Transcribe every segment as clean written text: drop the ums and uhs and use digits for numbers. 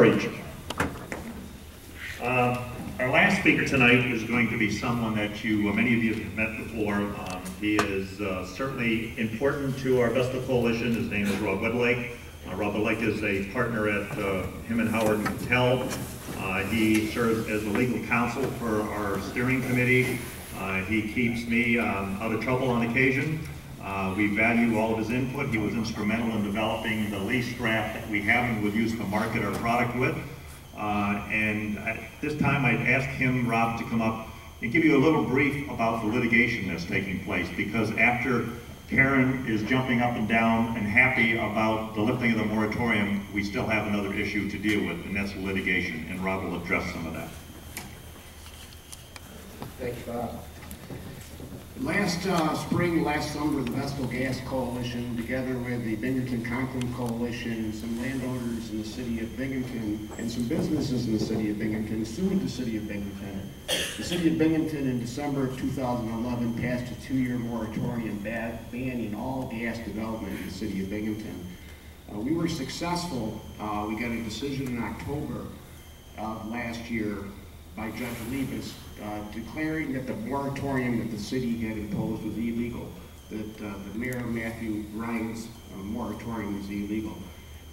Storage. Our last speaker tonight is going to be someone that many of you have met before. He is certainly important to our Vestal Coalition. His name is Rob Wedlake. Rob Wedlake is a partner at him and Howard Patel. He serves as the legal counsel for our steering committee. He keeps me out of trouble on occasion. We value all of his input. He was instrumental in developing the lease draft that we have and will use to market our product with. And at this time I'd ask him, Rob, to come up and give you a little brief about the litigation that's taking place, because after Karen is jumping up and down and happy about the lifting of the moratorium, we still have another issue to deal with, and that's the litigation, and Rob will address some of that. Thanks, Bob. Last summer, the Vestal Gas Coalition, together with the Binghamton-Conklin Coalition and some landowners in the city of Binghamton and some businesses in the city of Binghamton, sued the city of Binghamton. The city of Binghamton in December of 2011 passed a 2-year moratorium banning all gas development in the city of Binghamton. We were successful. We got a decision in October of last year by Judge Leibus declaring that the moratorium that the city had imposed was illegal, that the Mayor Matthew Ryan's moratorium was illegal.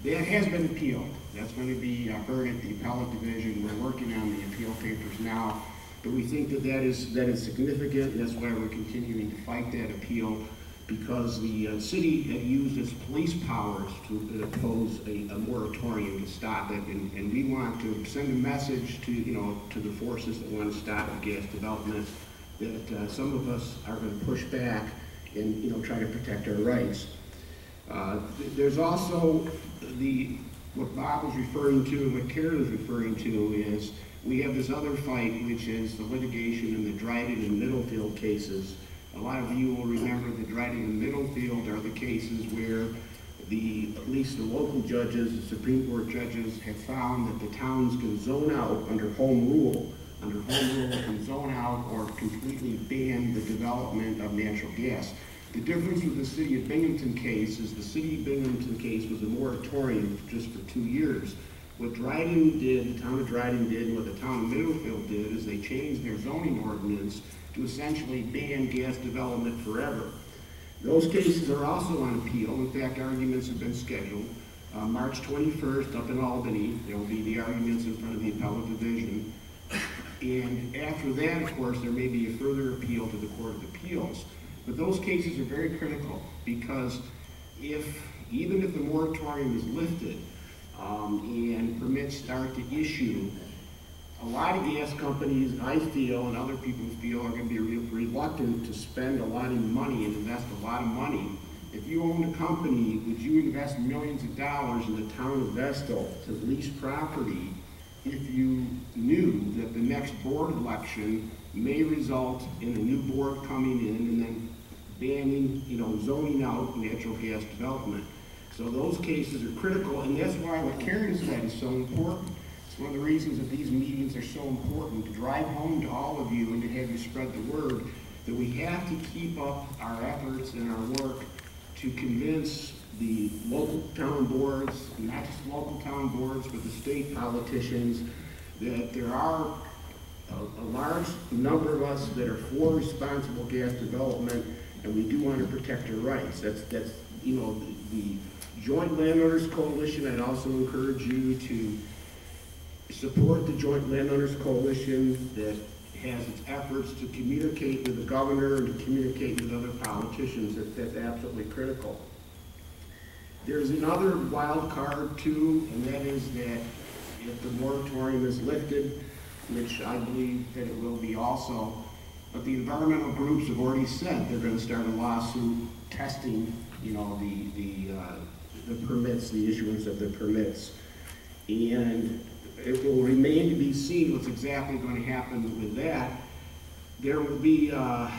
That has been appealed. That's going to be heard at the appellate division. We're working on the appeal papers now, but we think that is significant, and that's why we're continuing to fight that appeal, because the city had used its police powers to impose a moratorium to stop it, and we want to send a message to the forces that want to stop the gas development that some of us are going to push back and try to protect our rights. There's also what Bob was referring to and what Karen was referring to is we have this other fight, which is the litigation in the Dryden and Middlefield cases. A lot of you will remember the Dryden and Middlefield are the cases where at least the local judges, the Supreme Court judges, have found that the towns can zone out under home rule. Under home rule, can zone out or completely ban the development of natural gas. The difference with the City of Binghamton case is the City of Binghamton case was a moratorium just for 2 years. What Dryden did, the town of Dryden did, and what the town of Middlefield did is they changed their zoning ordinance to essentially ban gas development forever. Those cases are also on appeal. In fact, arguments have been scheduled. March 21st up in Albany, there will be the arguments in front of the appellate division. And after that, of course, there may be a further appeal to the Court of Appeals. But those cases are very critical because even if the moratorium is lifted and permits start to issue, a lot of gas companies, I feel, and other people feel, are going to be reluctant to spend a lot of money and invest a lot of money. If you own a company, would you invest millions of dollars in the town of Vestal to lease property if you knew that the next board election may result in a new board coming in and then banning, zoning out natural gas development? So those cases are critical, and that's why what Karen said is so important. It's one of the reasons that these meetings are so important, to drive home to all of you and to have you spread the word that we have to keep up our efforts and our work to convince the local town boards, not just local town boards, but the state politicians, that there are a large number of us that are for responsible gas development, and we do want to protect our rights. That's the Joint Landowners Coalition. I'd also encourage you to support the Joint Landowners Coalition that has its efforts to communicate with the governor and to communicate with other politicians. That's absolutely critical. There's another wild card too, and that is that if the moratorium is lifted, which I believe that it will be also, but the environmental groups have already said they're going to start a lawsuit testing, the permits, the issuance of the permits, and it will remain to be seen what's exactly going to happen with that. There will be a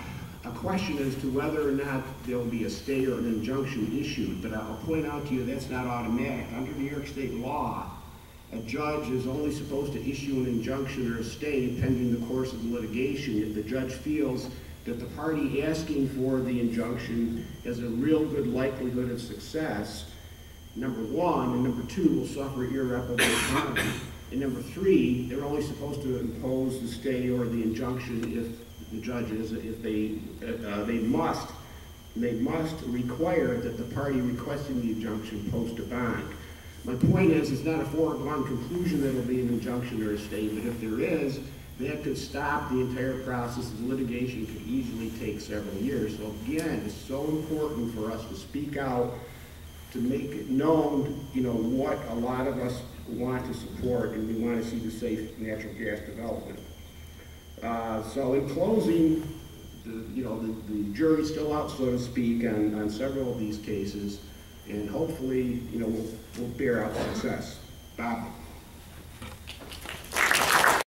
question as to whether or not there will be a stay or an injunction issued, but I'll point out to you that's not automatic. Under New York State law, a judge is only supposed to issue an injunction or a stay pending the course of the litigation if the judge feels that the party asking for the injunction has a real good likelihood of success number one, and number two, will suffer irreparable harm. And number three, they're only supposed to impose the stay or the injunction if the judges, if they must require that the party requesting the injunction post a bond. My point is, it's not a foregone conclusion that there will be an injunction or a stay, but if there is, that could stop the entire process. The litigation could easily take several years. So again, it's so important for us to speak out, to make it known, what a lot of us want to support, and we want to see the safe natural gas development. So in closing, the jury's still out, so to speak, on several of these cases, and hopefully, we'll bear out success. Bob.